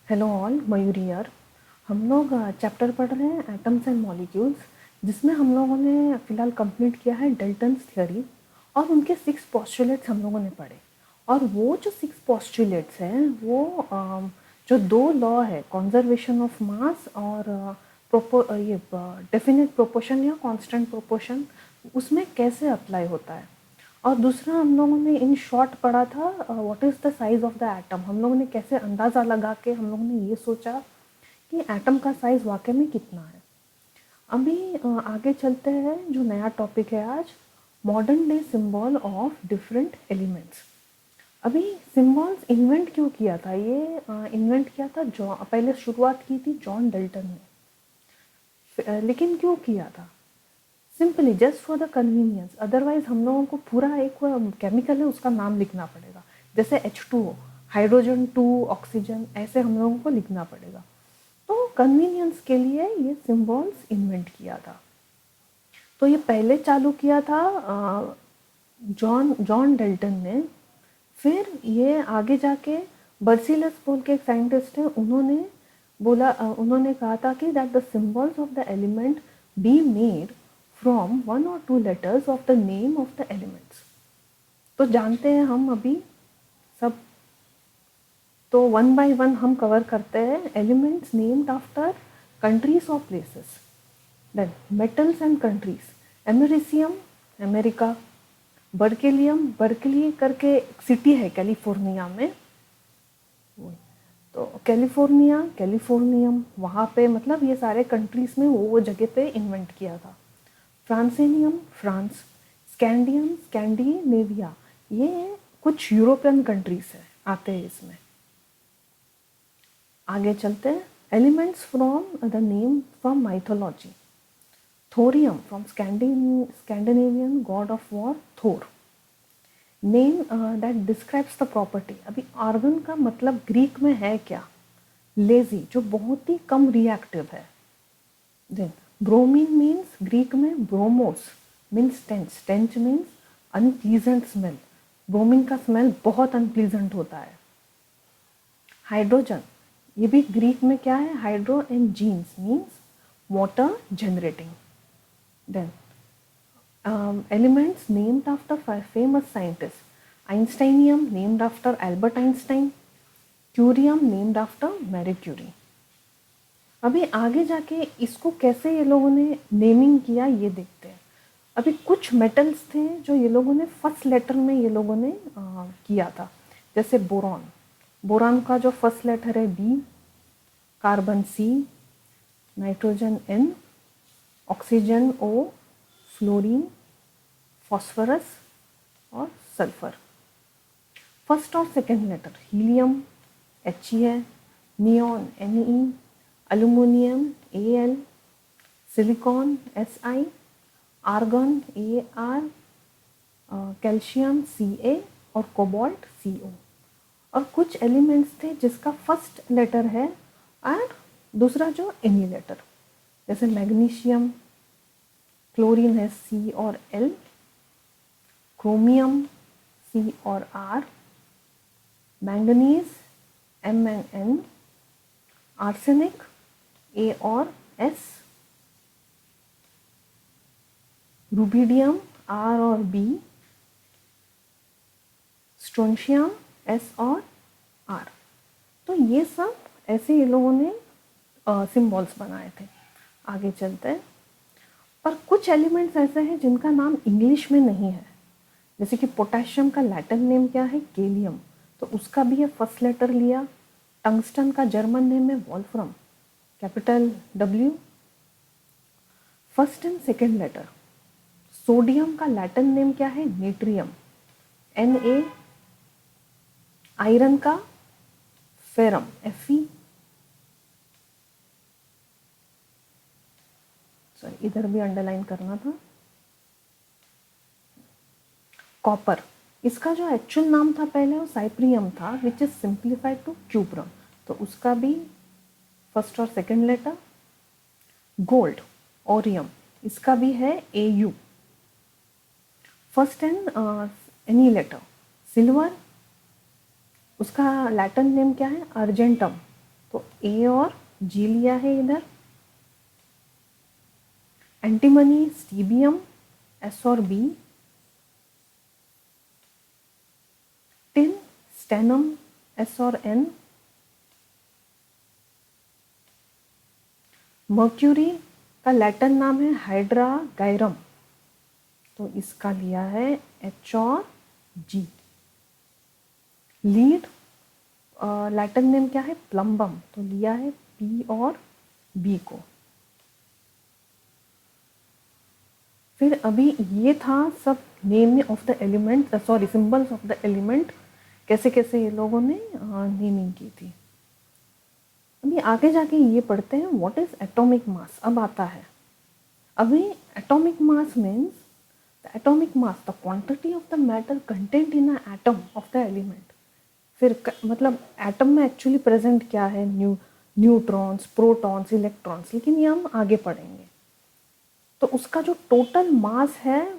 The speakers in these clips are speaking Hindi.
हेलो ऑल, मयूरी यार। हम लोग चैप्टर पढ़ रहे हैं एटम्स एंड मॉलिक्यूल्स, जिसमें हम लोगों ने फ़िलहाल कंप्लीट किया है डल्टन्स थ्योरी और उनके 6 पोस्टुलेट्स हम लोगों ने पढ़े। और वो जो 6 पोस्टुलेट्स हैं वो जो 2 लॉ है, कंजर्वेशन ऑफ मास और ये डेफिनेट प्रोपोर्शन या कांस्टेंट प्रोपोर्शन, उसमें कैसे अप्लाई होता है। और दूसरा हम लोगों ने इन शॉर्ट पढ़ा था what is the size of the atom. हम लोगों ने कैसे अंदाज़ा लगा के हम लोगों ने ये सोचा कि एटम का साइज़ वाकई में कितना है। अभी आगे चलते हैं, जो नया टॉपिक है आज, modern day symbol of different elements. अभी सिंबल्स इन्वेंट क्यों किया था, ये इन्वेंट किया था पहले शुरुआत की थी जॉन डल्टन ने। लेकिन क्यों किया था? Simply just for the convenience. Otherwise हम लोगों को पूरा एक केमिकल है उसका नाम लिखना पड़ेगा, जैसे H2O, हाइड्रोजन 2 ऑक्सीजन, ऐसे हम लोगों को लिखना पड़ेगा। तो कन्वीनियंस के लिए ये सिंबल्स इन्वेंट किया था। तो ये पहले चालू किया था जॉन जॉन डल्टन ने। फिर ये आगे जाके बर्सिलस बोल के एक साइंटिस्ट हैं, उन्होंने कहा था कि that the symbols of the element be made from 1 और 2 letters of the name of the elements. तो जानते हैं हम अभी सब, तो वन बाय वन हम कवर करते हैं। एलिमेंट्स नेम्ड आफ्टर कंट्रीज और places. Then metals and countries, americium America, berkelium Berkeley करके एक सिटी है कैलिफोर्निया में, तो कैलिफोर्निया कैलिफोर्नियम वहाँ पे, मतलब ये सारे कंट्रीज में वो जगह पे इन्वेंट किया था। फ्रांसेनियम फ्रांस, स्कैंडियम स्कैंडिनेविया, ये कुछ यूरोपियन कंट्रीज है आते हैं इसमें। आगे चलते हैं, elements from the name from mythology. Thorium from Scandinavian god of war Thor. Name that describes the property. अभी आर्गन का मतलब ग्रीक में है क्या? लेजी, जो बहुत ही कम रिएक्टिव है। देन ब्रोमीन मीन्स ग्रीक में bromos means stench, stench means unpleasant smell. Bromine का स्मेल बहुत अनप्लीजेंट होता है। हाइड्रोजन, ये भी ग्रीक में क्या है? Hydro and genes means water generating. Then elements named after famous scientists. Einsteinium named after Albert Einstein. Curium named after Marie Curie. अभी आगे जाके इसको कैसे ये लोगों ने नेमिंग किया ये देखते हैं। अभी कुछ मेटल्स थे जो ये लोगों ने फर्स्ट लेटर में ये लोगों ने किया था, जैसे बोरॉन। बोरॉन का जो फर्स्ट लेटर है B, carbon C, nitrogen N, oxygen O, fluorine, phosphorus और सल्फर। फर्स्ट और second letter, helium H E है, neon N E, aluminium A L, silicon S I, argon A R, calcium C A और कोबाल्ट सी ओ। और कुछ एलिमेंट्स थे जिसका फर्स्ट लेटर है और दूसरा जो एनी लेटर, जैसे मैग्नीशियम, क्लोरीन है सी और एल, क्रोमियम सी और R, manganese M N N, arsenic A और एस, रुबिडियम आर और बी, स्ट्रोंशियम एस और आर। तो ये सब ऐसे ये लोगों ने सिंबल्स बनाए थे। आगे चलते हैं, पर कुछ एलिमेंट्स ऐसे हैं जिनका नाम इंग्लिश में नहीं है, जैसे कि पोटेशियम का लैटिन नेम क्या है? केलियम, तो उसका भी ये फर्स्ट लेटर लिया। टंगस्टन का जर्मन नेम है wolfram, capital W, first and second letter. Sodium का लैटिन नेम क्या है? Natrium, N A. आयरन का फेरम, एफ ई। सॉरी, इधर भी अंडरलाइन करना था। कॉपर, इसका जो एक्चुअल नाम था पहले वो साइप्रियम था, विच इज सिंप्लीफाइड टू क्यूब्रम, तो उसका भी फर्स्ट और सेकंड लेटर। गोल्ड, ओरियम, इसका भी है A U, first and any letter. Silver, उसका लैटिन नेम क्या है? अर्जेंटम, तो ए और जी लिया है इधर। एंटीमनी स्टीबियम एस और बी। टिन स्टेनम एस और एन। मर्क्यूरी का लैटिन नाम है हाइड्रा गायरम, तो इसका लिया है एच और जी। लीड लैटिन नेम क्या है प्लम्बम, तो लिया है पी और बी को। फिर अभी ये था सब name of the element, sorry symbols of the element, कैसे कैसे ये लोगों ने नेमिंग की थी। अभी आगे जाके ये पढ़ते हैं व्हाट इज एटॉमिक मास। अब आता है अभी atomic mass means the atomic mass the quantity of the matter content in a atom of the element. फिर मतलब एटम में एक्चुअली प्रेजेंट क्या है, न्यूट्रॉन्स, प्रोटॉन्स, इलेक्ट्रॉन्स, लेकिन ये हम आगे पढ़ेंगे। तो उसका जो टोटल मास है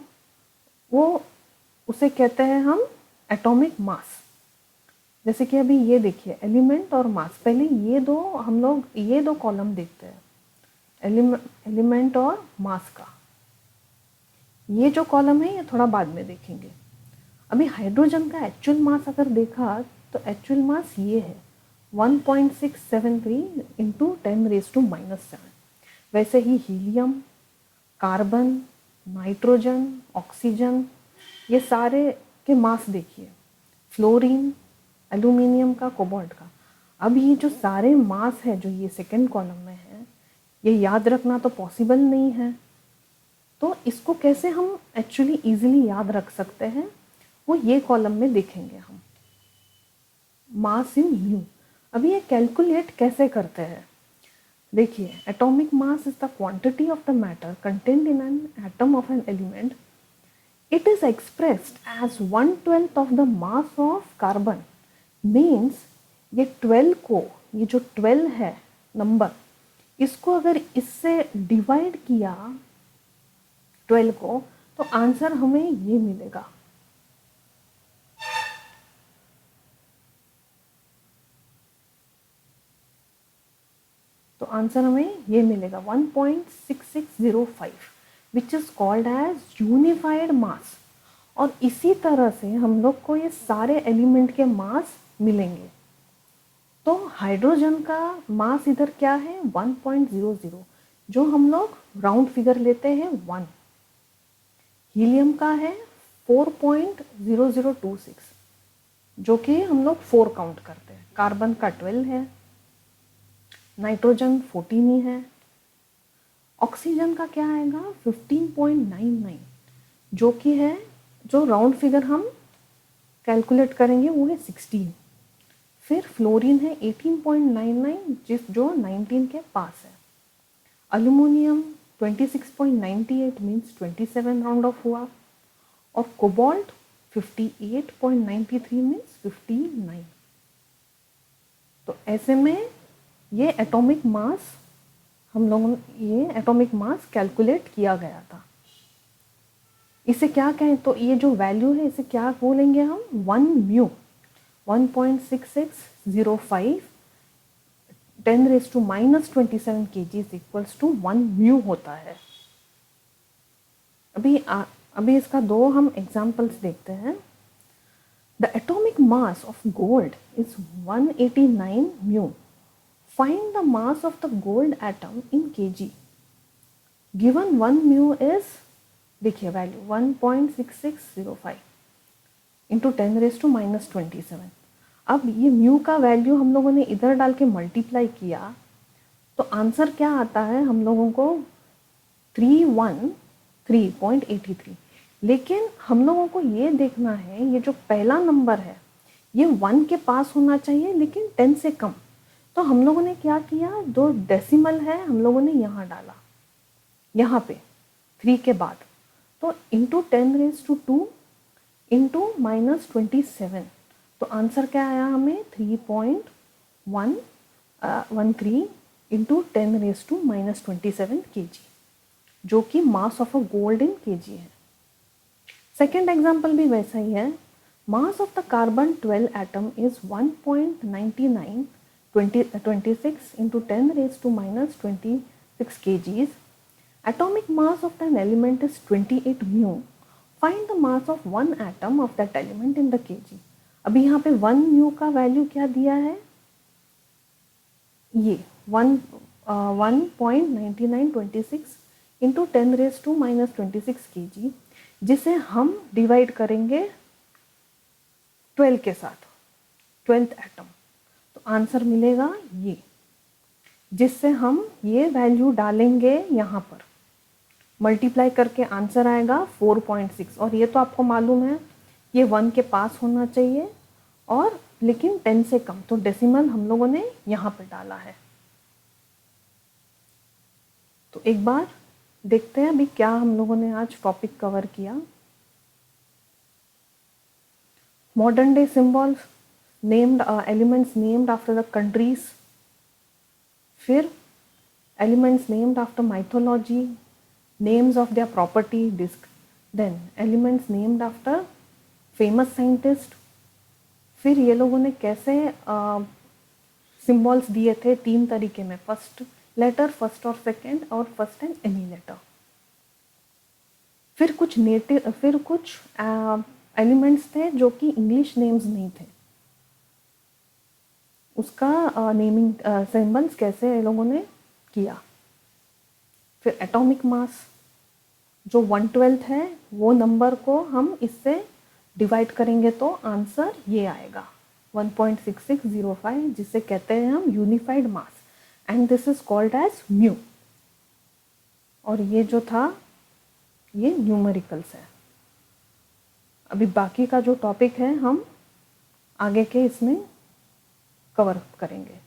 वो उसे कहते हैं हम एटॉमिक मास। जैसे कि अभी ये देखिए एलिमेंट और मास, पहले ये दो हम लोग ये दो कॉलम देखते हैं एलिमेंट और मास का। ये जो कॉलम है ये थोड़ा बाद में देखेंगे। अभी हाइड्रोजन का एक्चुअल मास अगर देखा तो एक्चुअल मास ये है 1.673 इंटू 10⁻⁻⁷। वैसे ही हीलियम, कार्बन, नाइट्रोजन, ऑक्सीजन, ये सारे के मास देखिए, फ्लोरीन, एल्यूमिनियम का, कोबाल्ट का। अब ये जो सारे मास है जो ये सेकेंड कॉलम में है, ये याद रखना तो पॉसिबल नहीं है। तो इसको कैसे हम एक्चुअली इजीली याद रख सकते हैं वो ये कॉलम में देखेंगे हम। Mass in mu. अभी ये कैलकुलेट कैसे करते हैं देखिए, atomic mass is the quantity of the matter content in an atom of an element. It is expressed as 1/12 of the mass of carbon. Means ये 12 को, ये जो 12 है नंबर, इसको अगर इससे डिवाइड किया 12 को तो आंसर हमें ये मिलेगा। तो आंसर हमें ये मिलेगा 1.6605 which is called as unified mass. और इसी तरह से हम लोग को ये सारे एलिमेंट के मास मिलेंगे। तो हाइड्रोजन का मास इधर क्या है 1.00, जो हम लोग राउंड फिगर लेते हैं 1। हीलियम का है 4.0026, जो कि हम लोग 4 काउंट करते हैं। कार्बन का 12 है, नाइट्रोजन 14 ही है। ऑक्सीजन का क्या आएगा 15.99, जो कि है, जो राउंड फिगर हम कैलकुलेट करेंगे वो है 16। फिर फ्लोरीन है 18.99, जो 19 के पास है। एल्यूमिनियम 26.98 मीन्स 27 राउंड ऑफ हुआ। और कोबाल्ट 58.93 मीन्स 59। तो ऐसे में ये एटॉमिक मास हम लोगों ने ये एटॉमिक मास कैलकुलेट किया गया था। इसे क्या कहें, तो ये जो वैल्यू है इसे क्या बोलेंगे हम 1 mu. 1.6605 10⁻⁻27 kg equals to 1 mu होता है। अभी इसका दो हम एग्जाम्पल्स देखते हैं। The atomic mass of gold is 189 mu. Find the mass of the gold atom in kg. Given 1 mu is, देखिए वैल्यू 1.6605 इंटू 10⁻⁻27। अब ये म्यू का वैल्यू हम लोगों ने इधर डाल के मल्टीप्लाई किया तो आंसर क्या आता है हम लोगों को 313.83। लेकिन हम लोगों को ये देखना है ये जो पहला नंबर है ये 1 के पास होना चाहिए लेकिन 10 से कम। तो हम लोगों ने क्या किया, दो डेसिमल है हम लोगों ने यहाँ डाला, यहाँ पे 3 के बाद, तो इंटू 10⁻² इंटू -27। तो आंसर क्या आया हमें 3.113 इंटू 10⁻⁻27 kg, जो कि mass of a gold in kg है। सेकेंड एग्जाम्पल भी वैसा ही है। Mass of the carbon 12 atom is 1.99 26 into 10 raised to minus 26 kgs. Atomic mass of an element is 28 mu. Find the mass of one atom of that element in the kg. अभी यहाँ पे 1 mu का वैल्यू क्या दिया है, ये 1.9926 into 10 raise to minus 26 kg, जिसे हम डिवाइड करेंगे 12 के साथ, 12th एटम, तो आंसर मिलेगा ये, जिससे हम ये वैल्यू डालेंगे यहाँ पर, मल्टीप्लाई करके आंसर आएगा 4.6। और ये तो आपको मालूम है ये 1 के पास होना चाहिए और लेकिन 10 से कम, तो डेसिमल हम लोगों ने यहाँ पे डाला है। तो एक बार देखते हैं अभी क्या हम लोगों ने आज टॉपिक कवर किया। Modern day symbols, named elements named after the countries, फिर elements named after mythology, names of their property disc, then elements named after famous scientist, फिर ये लोगों ने कैसे सिंबल्स दिए थे 3 तरीके में, फर्स्ट लेटर, फर्स्ट और सेकेंड, और फर्स्ट एंड एनी लेटर। फिर कुछ एलिमेंट्स थे जो कि इंग्लिश नेम्स नहीं थे, उसका नेमिंग सिंबल्स कैसे ये लोगों ने किया। फिर एटॉमिक मास, जो 1/12 है वो नंबर को हम इससे डिवाइड करेंगे तो आंसर ये आएगा 1.6605, जिसे कहते हैं हम unified mass, and this is called as mu. और ये जो था ये न्यूमेरिकल्स है। अभी बाकी का जो टॉपिक है हम आगे के इसमें कवर करेंगे।